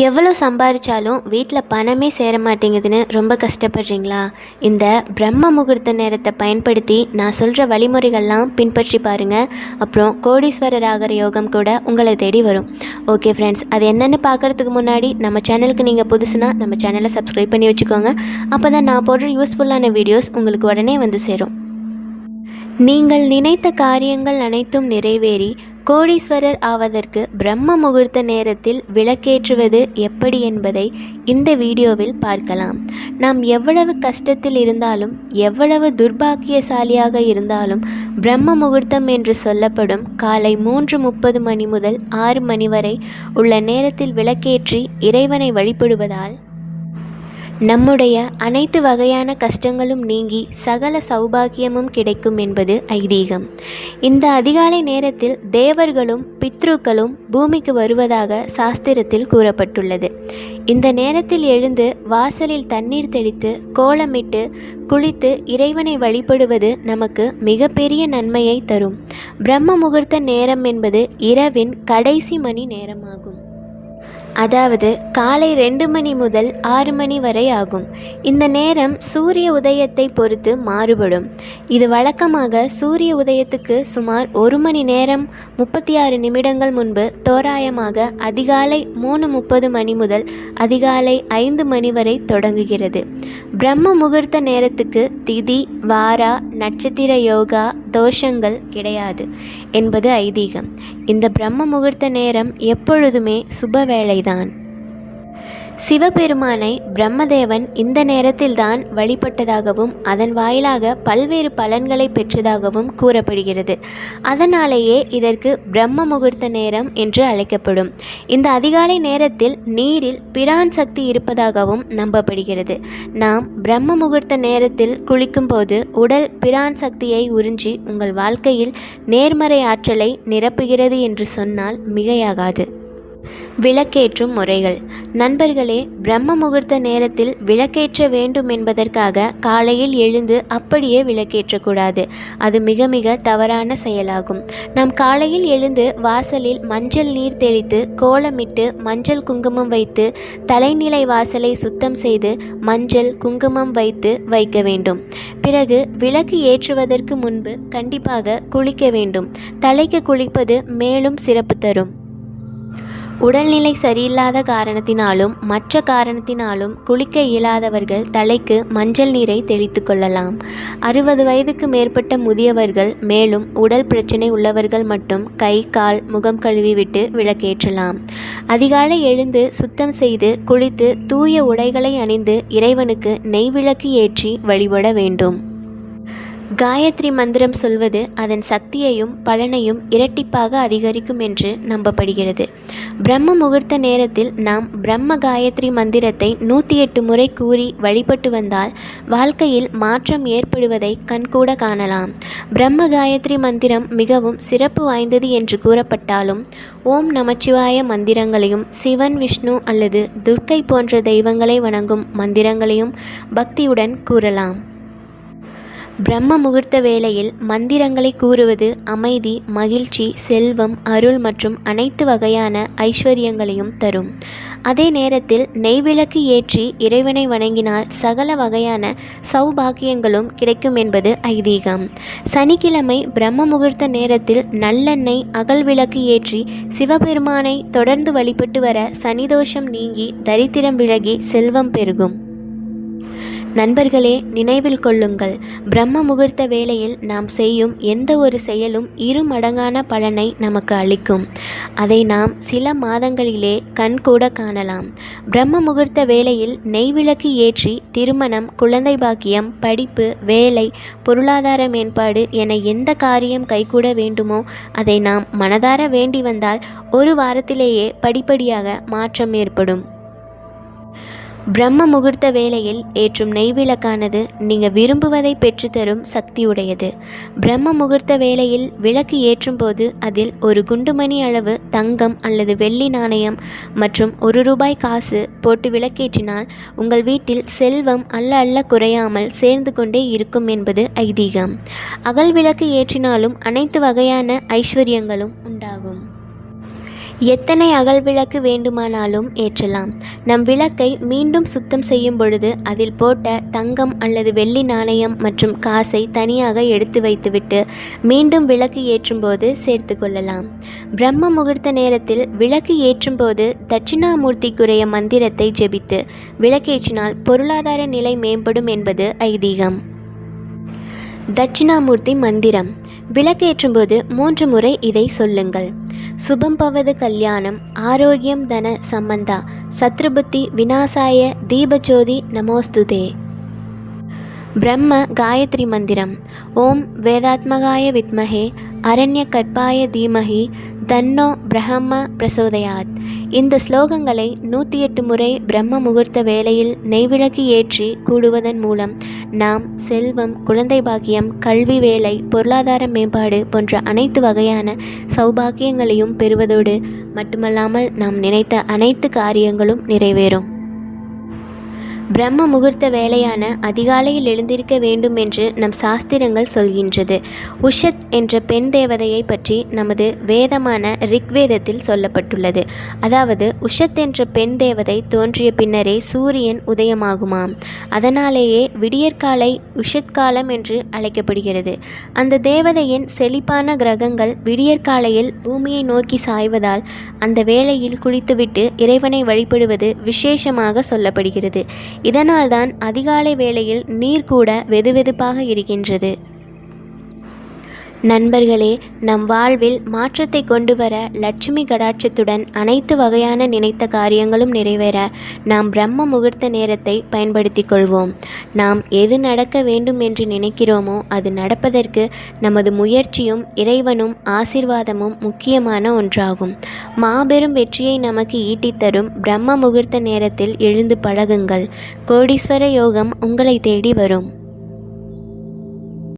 எவ்வளோ சம்பாதிச்சாலும் வீட்டில் பணமே சேர மாட்டேங்குதுன்னு ரொம்ப கஷ்டப்படுறீங்களா? இந்த பிரம்ம முகூர்த்த நேரத்தை பயன்படுத்தி நான் சொல்கிற வழிமுறைகள்லாம் பின்பற்றி பாருங்கள். அப்புறம் கோடீஸ்வரர் ஆகிற யோகம் கூட உங்களை தேடி வரும். ஓகே ஃப்ரெண்ட்ஸ், அது என்னென்னு பார்க்குறதுக்கு முன்னாடி நம்ம சேனலுக்கு நீங்கள் புதுசுனா நம்ம சேனலை சப்ஸ்கிரைப் பண்ணி வச்சுக்கோங்க. அப்போ தான் நான் போடுற யூஸ்ஃபுல்லான வீடியோஸ் உங்களுக்கு உடனே வந்து சேரும். நீங்கள் நினைத்த காரியங்கள் அனைத்தும் நிறைவேறி கோடீஸ்வரர் ஆவதற்கு பிரம்ம முகூர்த்த நேரத்தில் விளக்கேற்றுவது எப்படி என்பதை இந்த வீடியோவில் பார்க்கலாம். நாம் எவ்வளவு கஷ்டத்தில் இருந்தாலும், எவ்வளவு துர்பாக்கியசாலியாக இருந்தாலும், பிரம்ம முகூர்த்தம் என்று சொல்லப்படும் காலை 3:30 மணி முதல் 6 மணி வரை உள்ள நேரத்தில் விளக்கேற்றி இறைவனை வழிபடுவதால் நம்முடைய அனைத்து வகையான கஷ்டங்களும் நீங்கி சகல சௌபாகியமும் கிடைக்கும் என்பது ஐதீகம். இந்த அதிகாலை நேரத்தில் தேவர்களும் பித்ருக்களும் பூமிக்கு வருவதாக சாஸ்திரத்தில் கூறப்பட்டுள்ளது. இந்த நேரத்தில் எழுந்து வாசலில் தண்ணீர் தெளித்து கோலமிட்டு குளித்து இறைவனை வழிபடுவது நமக்கு மிகப்பெரிய நன்மையை தரும். பிரம்ம முகூர்த்த நேரம் என்பது இரவின் கடைசி மணி நேரமாகும். அதாவது காலை 2 மணி முதல் 6 மணி வரை ஆகும். இந்த நேரம் சூரிய உதயத்தை பொறுத்து மாறுபடும். இது வழக்கமாக சூரிய உதயத்துக்கு சுமார் 1 மணி நேரம் 36 நிமிடங்கள் முன்பு தோராயமாக அதிகாலை 3:30 மணி முதல் அதிகாலை 5 மணி வரை தொடங்குகிறது. பிரம்ம முகூர்த்த நேரத்துக்கு திதி, வாரா, நட்சத்திர யோகா, தோஷங்கள் கிடையாது என்பது ஐதீகம். இந்த பிரம்ம முகூர்த்த நேரம் எப்பொழுதுமே சுப வேளைதான். சிவபெருமானை பிரம்மதேவன் இந்த நேரத்தில்தான் வழிபட்டதாகவும் அதன் வாயிலாக பல்வேறு பலன்களை பெற்றதாகவும் கூறப்படுகிறது. அதனாலேயே இதற்கு பிரம்ம முகூர்த்த நேரம் என்று அழைக்கப்படும். இந்த அதிகாலை நேரத்தில் நீரில் பிரான் சக்தி இருப்பதாகவும் நம்பப்படுகிறது. நாம் பிரம்ம முகூர்த்த நேரத்தில் குளிக்கும்போது உடல் பிரான் சக்தியை உறிஞ்சி உங்கள் வாழ்க்கையில் நேர்மறை ஆற்றலை நிரப்புகிறது என்று சொன்னால் மிகையாகாது. விளக்கேற்றும் முறைகள். நண்பர்களே, பிரம்ம முகூர்த்த நேரத்தில் விளக்கேற்ற வேண்டும் என்பதற்காக காலையில் எழுந்து அப்படியே விளக்கேற்றக்கூடாது. அது மிக மிக தவறான செயலாகும். நாம் காலையில் எழுந்து வாசலில் மஞ்சள் நீர் தெளித்து கோலமிட்டு மஞ்சள் குங்குமம் வைத்து தலைநிலை வாசலை சுத்தம் செய்து மஞ்சள் குங்குமம் வைக்க வேண்டும். பிறகு விளக்கு ஏற்றுவதற்கு முன்பு கண்டிப்பாக குளிக்க வேண்டும். தலைக்கு குளிப்பது மேலும் சிறப்பு தரும். உடல்நிலை சரியில்லாத காரணத்தினாலும் மற்ற காரணத்தினாலும் குளிக்க இயலாதவர்கள் தலைக்கு மஞ்சள் நீரை தெளித்து கொள்ளலாம். 60 வயதுக்கு மேற்பட்ட முதியவர்கள் மேலும் உடல் பிரச்சனை உள்ளவர்கள் மட்டும் கை, கால், முகம் கழுவி விட்டு விளக்கேற்றலாம். அதிகாலை எழுந்து சுத்தம் செய்து குளித்து தூய உடைகளை அணிந்து இறைவனுக்கு நெய் விளக்கு ஏற்றி வழிபட வேண்டும். காயத்ரி மந்திரம் சொல்வது அதன் சக்தியையும் பலனையும் இரட்டிப்பாக அதிகரிக்கும் என்று நம்பப்படுகிறது. பிரம்ம முகூர்த்த நேரத்தில் நாம் பிரம்ம காயத்ரி மந்திரத்தை 108 முறை கூறி வழிபட்டு வந்தால் வாழ்க்கையில் மாற்றம் ஏற்படுவதை கண்கூட காணலாம். பிரம்ம காயத்ரி மந்திரம் மிகவும் சிறப்பு வாய்ந்தது என்று கூறப்பட்டாலும் ஓம் நமச்சிவாய மந்திரங்களையும் சிவன், விஷ்ணு அல்லது துர்க்கை போன்ற தெய்வங்களை வணங்கும் மந்திரங்களையும் பக்தியுடன் கூறலாம். பிரம்ம முகூர்த்த வேளையில் மந்திரங்களை கூறுவது அமைதி, மகிழ்ச்சி, செல்வம், அருள் மற்றும் அனைத்து வகையான ஐஸ்வர்யங்களையும் தரும். அதே நேரத்தில் நெய்விளக்கு ஏற்றி இறைவனை வணங்கினால் சகல வகையான சௌபாகியங்களும் கிடைக்கும் என்பது ஐதீகம். சனிக்கிழமை பிரம்ம முகூர்த்த நேரத்தில் நல்லெண்ணெய் அகல் விளக்கு ஏற்றி சிவபெருமானை தொடர்ந்து வழிபட்டு வர சனிதோஷம் நீங்கி தரித்திரம் விலகி செல்வம் பெருகும். நண்பர்களே, நினைவில் கொள்ளுங்கள், பிரம்ம முகூர்த்த வேளையில் நாம் செய்யும் எந்த ஒரு செயலும் 2 மடங்கான பலனை நமக்கு அளிக்கும். அதை நாம் சில மாதங்களிலே கண்கூட காணலாம். பிரம்ம முகூர்த்த வேளையில் நெய்விளக்கு ஏற்றி திருமணம், குழந்தை பாக்கியம், படிப்பு, வேலை, பொருளாதார மேம்பாடு என எந்த காரியம் கைகூட வேண்டுமோ அதை நாம் மனதார வேண்டி வந்தால் 1 வாரத்திலேயே படிப்படியாக மாற்றம் ஏற்படும். பிரம்ம முகூர்த்த வேளையில் ஏற்றும் நெய்விளக்கானது நீங்கள் விரும்புவதை பெற்றுத்தரும் சக்தியுடையது. பிரம்ம முகூர்த்த வேளையில் விளக்கு ஏற்றும் போது அதில் 1 குண்டுமணி அளவு தங்கம் அல்லது வெள்ளி நாணயம் மற்றும் 1 ரூபாய் காசு போட்டு விளக்கேற்றினால் உங்கள் வீட்டில் செல்வம் அல்ல குறையாமல் சேர்ந்து கொண்டே இருக்கும் என்பது ஐதீகம். அகல் விளக்கு ஏற்றினாலும் அனைத்து வகையான ஐஸ்வர்யங்களும் உண்டாகும். எத்தனை அகல் விளக்கு வேண்டுமானாலும் ஏற்றலாம். நம் விளக்கை மீண்டும் சுத்தம் செய்யும் பொழுது அதில் போட்ட தங்கம் அல்லது வெள்ளி நாணயம் மற்றும் காசை தனியாக எடுத்து வைத்துவிட்டு மீண்டும் விளக்கு ஏற்றும்போது சேர்த்து கொள்ளலாம். பிரம்ம முகூர்த்த நேரத்தில் விளக்கு ஏற்றும்போது தட்சிணாமூர்த்திக்குரிய மந்திரத்தை ஜெபித்து விளக்கேற்றினால் பொருளாதார நிலை மேம்படும் என்பது ஐதீகம். தட்சிணாமூர்த்தி மந்திரம். விளக்கேற்றும்போது 3 முறை இதை சொல்லுங்கள். சுபம் பவது கல்யாணம், ஆரோக்கியம் தன சம்பந்தா, சத்ருபுத்தி விநாசாய தீபஜோதி நமோஸ்துதே. பிரம்ம காயத்ரி மந்திரம். ஓம் வேதாத்மகாய வித்மஹே அரண்ய கற்பாய தீமஹி தன்னோ பிரம்ம பிரசோதயாத். இந்த ஸ்லோகங்களை 108 முறை பிரம்ம முகூர்த்த வேளையில் நெய்விளக்கு ஏற்றி கூடுவதன் மூலம் நாம் செல்வம், குழந்தை பாக்கியம், கல்வி, வேலை, பொருளாதார மேம்பாடு போன்ற அனைத்து வகையான சௌபாக்கியங்களையும் பெறுவதோடு மட்டுமல்லாமல் நாம் நினைத்த அனைத்து காரியங்களும் நிறைவேறும். பிரம்ம முகூர்த்த வேளையான அதிகாலையில் எழுந்திருக்க வேண்டும் என்று நம் சாஸ்திரங்கள் சொல்கின்றது. உஷத் என்ற பெண் தேவதையை பற்றி நமது வேதமான ரிக்வேதத்தில் சொல்லப்பட்டுள்ளது. அதாவது உஷத் என்ற பெண் தேவதை தோன்றிய பின்னரே சூரியன் உதயமாகுமாம். அதனாலேயே விடியற்காலை உஷத் காலம் என்று அழைக்கப்படுகிறது. அந்த தேவதையின் செழிப்பான கிரகங்கள் விடியற்காலையில் பூமியை நோக்கி சாய்வதால் அந்த வேளையில் குளித்துவிட்டு இறைவனை வழிபடுவது விசேஷமாக சொல்லப்படுகிறது. இதனால்தான் அதிகாலை வேளையில் நீர் கூட வெதுவெதுப்பாக இருக்கின்றது. நண்பர்களே, நம் வாழ்வில் மாற்றத்தை கொண்டு வர லட்சுமி கடாட்சத்துடன் அனைத்து வகையான நினைத்த காரியங்களும் நிறைவேற நாம் பிரம்ம முகூர்த்த நேரத்தை பயன்படுத்தி கொள்வோம். நாம் எது நடக்க வேண்டும் என்று நினைக்கிறோமோ அது நடப்பதற்கு நமது முயற்சியும் இறைவனும் ஆசீர்வாதமும் முக்கியமான ஒன்றாகும். மாபெரும் வெற்றியை நமக்கு ஈட்டித்தரும் பிரம்ம முகூர்த்த நேரத்தில் எழுந்து பழகுங்கள். கோடீஸ்வர யோகம் உங்களை தேடி வரும்.